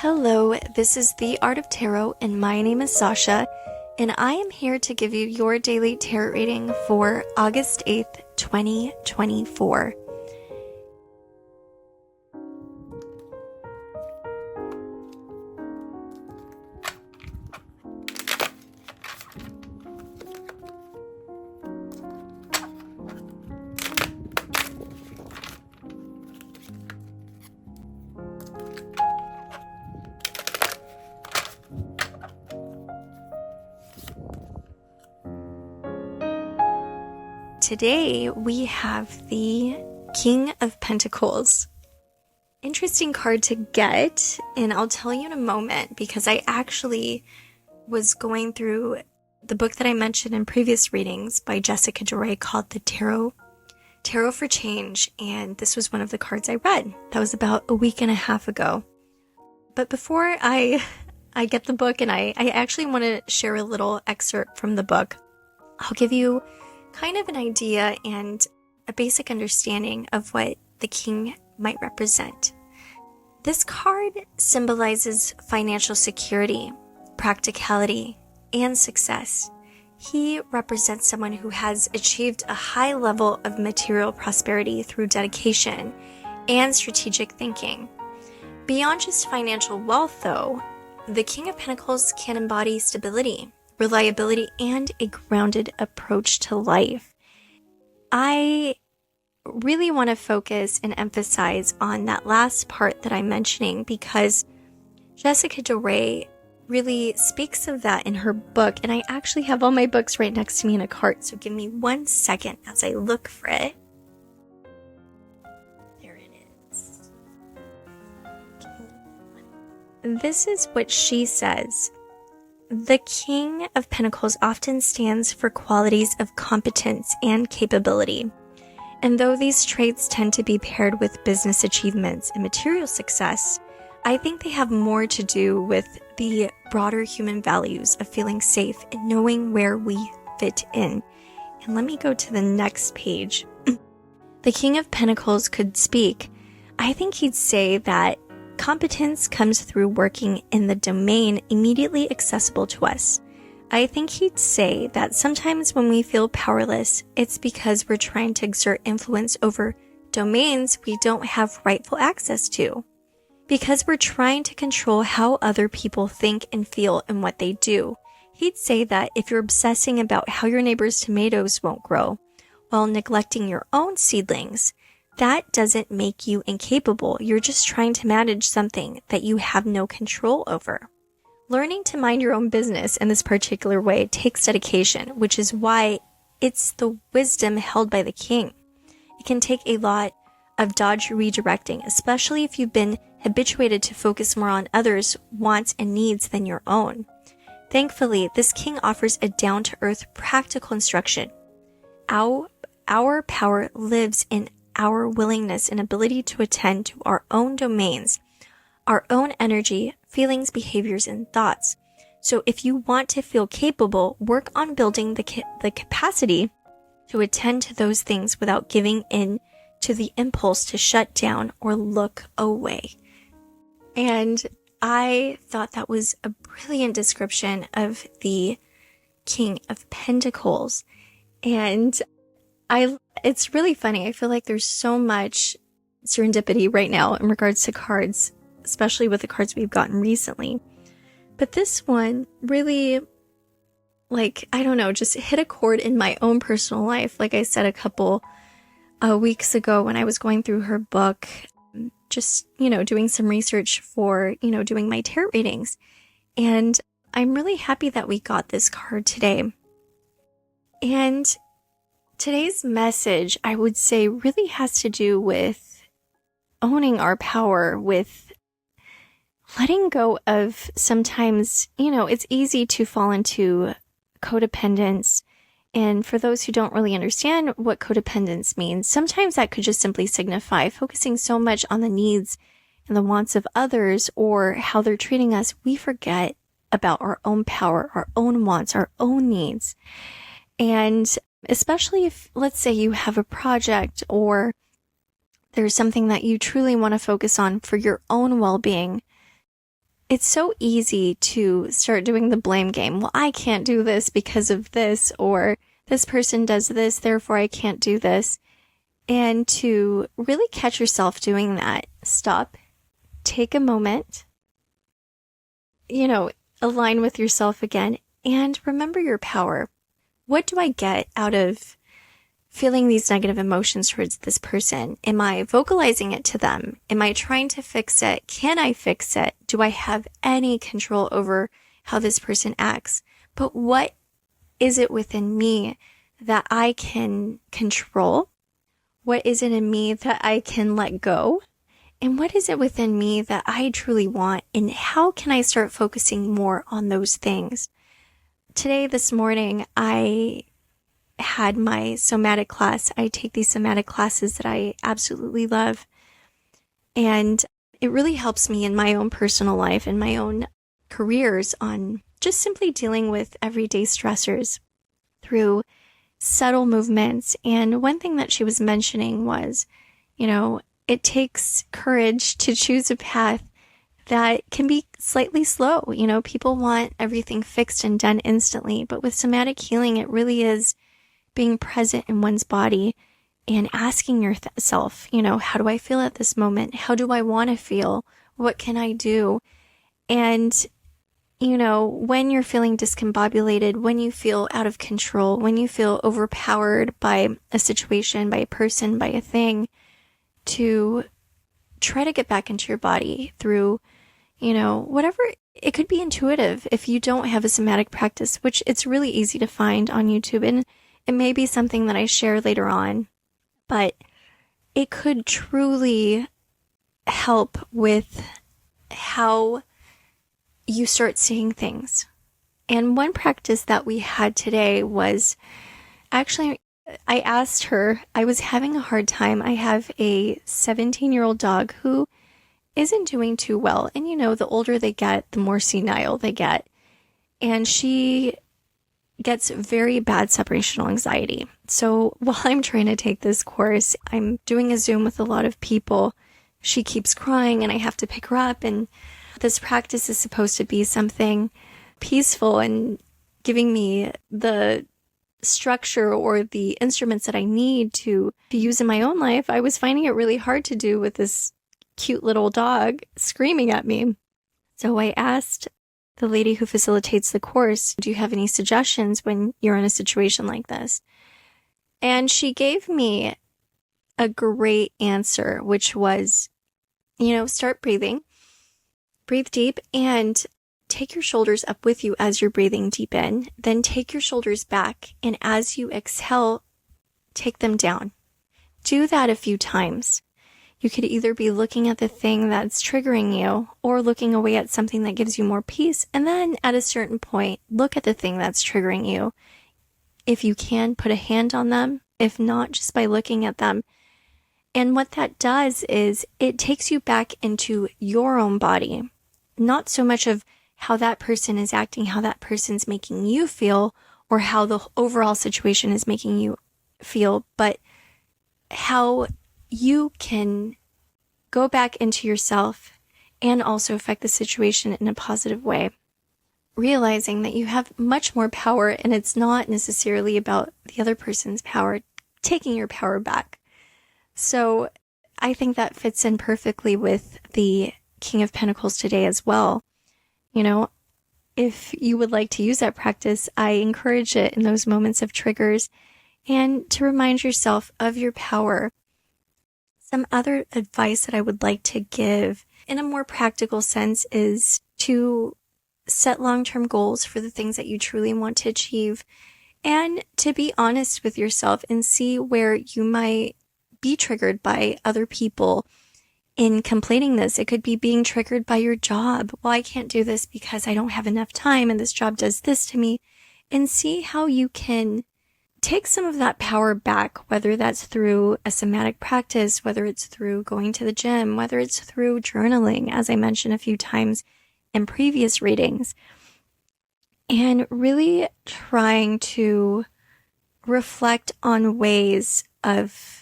Hello, this is The Art of Tarot, and my name is Sasha, and I am here to give you your daily tarot reading for August 8th, 2024. Today we have the King of Pentacles. Interesting card to get, and I'll tell you in a moment because I actually was going through the book that I mentioned in previous readings by Jessica Joy called the Tarot for Change, and this was one of the cards I read. That was about a week and a half ago. But before I get the book, and I actually want to share a little excerpt from the book, I'll give you kind of an idea and a basic understanding of what the king might represent. This card symbolizes financial security, practicality, and success. He represents someone who has achieved a high level of material prosperity through dedication and strategic thinking. Beyond just financial wealth, though, the King of Pentacles can embody stability, reliability, and a grounded approach to life. I really want to focus and emphasize on that last part that I'm mentioning because Jessica Joy really speaks of that in her book, and I actually have all my books right next to me in a cart, so give me 1 second as I look for it. There it is. This is what she says. The King of Pentacles often stands for qualities of competence and capability. And though these traits tend to be paired with business achievements and material success, I think they have more to do with the broader human values of feeling safe and knowing where we fit in. And let me go to the next page. The King of Pentacles could speak. I think he'd say that competence comes through working in the domain immediately accessible to us. I think he'd say that sometimes when we feel powerless, it's because we're trying to exert influence over domains we don't have rightful access to. Because we're trying to control how other people think and feel and what they do. He'd say that if you're obsessing about how your neighbor's tomatoes won't grow, while neglecting your own seedlings, that doesn't make you incapable. You're just trying to manage something that you have no control over. Learning to mind your own business in this particular way takes dedication, which is why it's the wisdom held by the king. It can take a lot of dodge redirecting, especially if you've been habituated to focus more on others' wants and needs than your own. Thankfully, this king offers a down-to-earth practical instruction. Our power lives in our willingness and ability to attend to our own domains, our own energy, feelings, behaviors, and thoughts. So if you want to feel capable, work on building the capacity to attend to those things without giving in to the impulse to shut down or look away. And I thought that was a brilliant description of the King of Pentacles. And it's really funny. I feel like there's so much serendipity right now in regards to cards, especially with the cards we've gotten recently. But this one really, I don't know, just hit a chord in my own personal life. Like I said a couple weeks ago when I was going through her book, just, doing some research for, doing my tarot readings. And I'm really happy that we got this card today. And today's message, I would say, really has to do with owning our power, with letting go of sometimes, it's easy to fall into codependence. And for those who don't really understand what codependence means, sometimes that could just simply signify focusing so much on the needs and the wants of others or how they're treating us, we forget about our own power, our own wants, our own needs. And especially if, let's say, you have a project or there's something that you truly want to focus on for your own well-being, it's so easy to start doing the blame game. Well, I can't do this because of this, or this person does this, therefore I can't do this. And to really catch yourself doing that, stop, take a moment, align with yourself again, and remember your power. What do I get out of feeling these negative emotions towards this person? Am I vocalizing it to them? Am I trying to fix it? Can I fix it? Do I have any control over how this person acts? But what is it within me that I can control? What is it in me that I can let go? And what is it within me that I truly want? And how can I start focusing more on those things? Today, this morning, I had my somatic class. I take these somatic classes that I absolutely love. And it really helps me in my own personal life and my own careers on just simply dealing with everyday stressors through subtle movements. And one thing that she was mentioning was, it takes courage to choose a path that can be slightly slow. People want everything fixed and done instantly, but with somatic healing, it really is being present in one's body and asking yourself, how do I feel at this moment? How do I want to feel? What can I do? And when you're feeling discombobulated, when you feel out of control, when you feel overpowered by a situation, by a person, by a thing, to try to get back into your body through, whatever. It could be intuitive if you don't have a somatic practice, which it's really easy to find on YouTube. And it may be something that I share later on, but it could truly help with how you start seeing things. And one practice that we had today was actually, I asked her, I was having a hard time. I have a 17-year-old dog who isn't doing too well. And the older they get, the more senile they get. And she gets very bad separational anxiety. So while I'm trying to take this course, I'm doing a Zoom with a lot of people. She keeps crying and I have to pick her up. And this practice is supposed to be something peaceful and giving me the structure or the instruments that I need to use in my own life. I was finding it really hard to do with this cute little dog screaming at me. So I asked the lady who facilitates the course, do you have any suggestions when you're in a situation like this? And she gave me a great answer, which was, start breathing. Breathe deep and take your shoulders up with you as you're breathing deep in. Then take your shoulders back, and as you exhale, take them down. Do that a few times. You could either be looking at the thing that's triggering you or looking away at something that gives you more peace. And then at a certain point, look at the thing that's triggering you. If you can, put a hand on them. If not, just by looking at them. And what that does is it takes you back into your own body. Not so much of how that person is acting, how that person's making you feel, or how the overall situation is making you feel, but how you can go back into yourself and also affect the situation in a positive way. Realizing that you have much more power, and it's not necessarily about the other person's power, taking your power back. So I think that fits in perfectly with the King of Pentacles today as well. If you would like to use that practice, I encourage it in those moments of triggers and to remind yourself of your power. Some other advice that I would like to give in a more practical sense is to set long-term goals for the things that you truly want to achieve, and to be honest with yourself and see where you might be triggered by other people in completing this. It could be being triggered by your job. Well, I can't do this because I don't have enough time and this job does this to me. And see how you can take some of that power back, whether that's through a somatic practice, whether it's through going to the gym, whether it's through journaling, as I mentioned a few times in previous readings. And really trying to reflect on ways of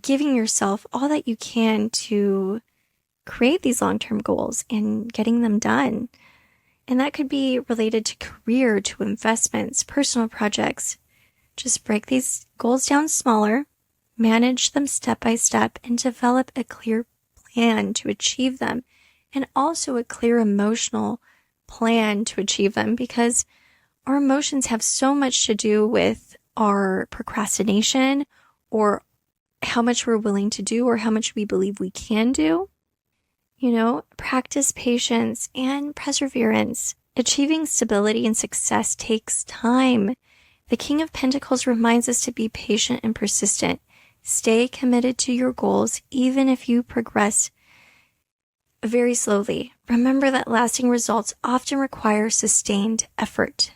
giving yourself all that you can to create these long-term goals and getting them done. And that could be related to career, to investments, personal projects. Just break these goals down smaller, manage them step by step, and develop a clear plan to achieve them. And also a clear emotional plan to achieve them, because our emotions have so much to do with our procrastination, or how much we're willing to do, or how much we believe we can do. Practice patience and perseverance. Achieving stability and success takes time. The King of Pentacles reminds us to be patient and persistent. Stay committed to your goals, even if you progress very slowly. Remember that lasting results often require sustained effort.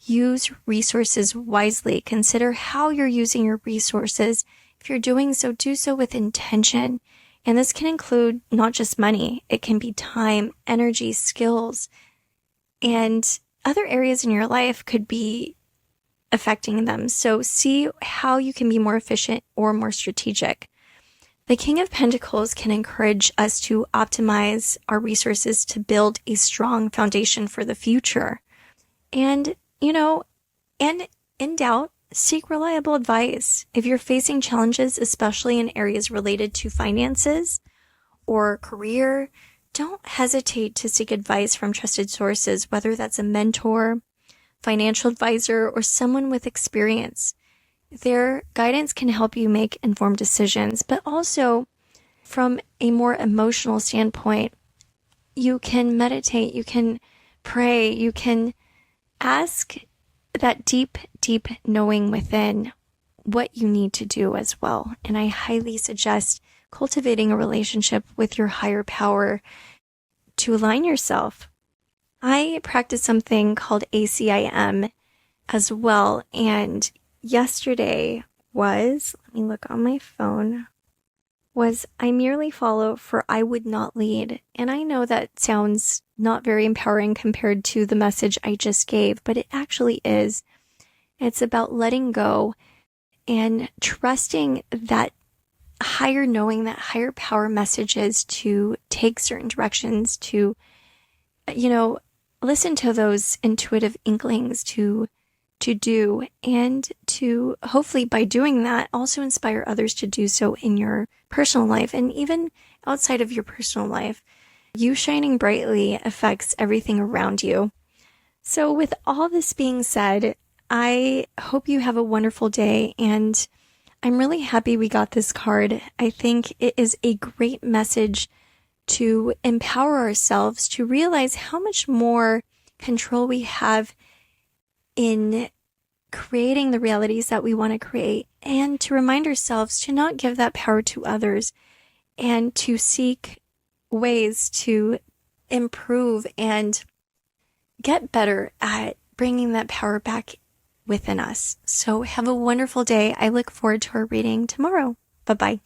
Use resources wisely. Consider how you're using your resources. If you're doing so, do so with intention. And this can include not just money. It can be time, energy, skills, and other areas in your life could be affecting them. So see how you can be more efficient or more strategic. The King of Pentacles can encourage us to optimize our resources to build a strong foundation for the future. And, and in doubt, seek reliable advice. If you're facing challenges, especially in areas related to finances or career, don't hesitate to seek advice from trusted sources, whether that's a mentor, financial advisor, or someone with experience. Their guidance can help you make informed decisions, but also from a more emotional standpoint, you can meditate, you can pray, you can ask that deep, deep knowing within what you need to do as well. And I highly suggest cultivating a relationship with your higher power to align yourself. I practice something called ACIM as well. And yesterday was, let me look on my phone, was I merely follow, for I would not lead. And I know that sounds not very empowering compared to the message I just gave, but it actually is. It's about letting go and trusting that higher knowing, that higher power messages to take certain directions, to, listen to those intuitive inklings to do, and to hopefully by doing that also inspire others to do so in your personal life and even outside of your personal life. You shining brightly affects everything around you. So with all this being said, I hope you have a wonderful day, and I'm really happy we got this card. I think it is a great message to empower ourselves to realize how much more control we have in creating the realities that we want to create, and to remind ourselves to not give that power to others, and to seek ways to improve and get better at bringing that power back within us. So have a wonderful day. I look forward to our reading tomorrow. Bye-bye.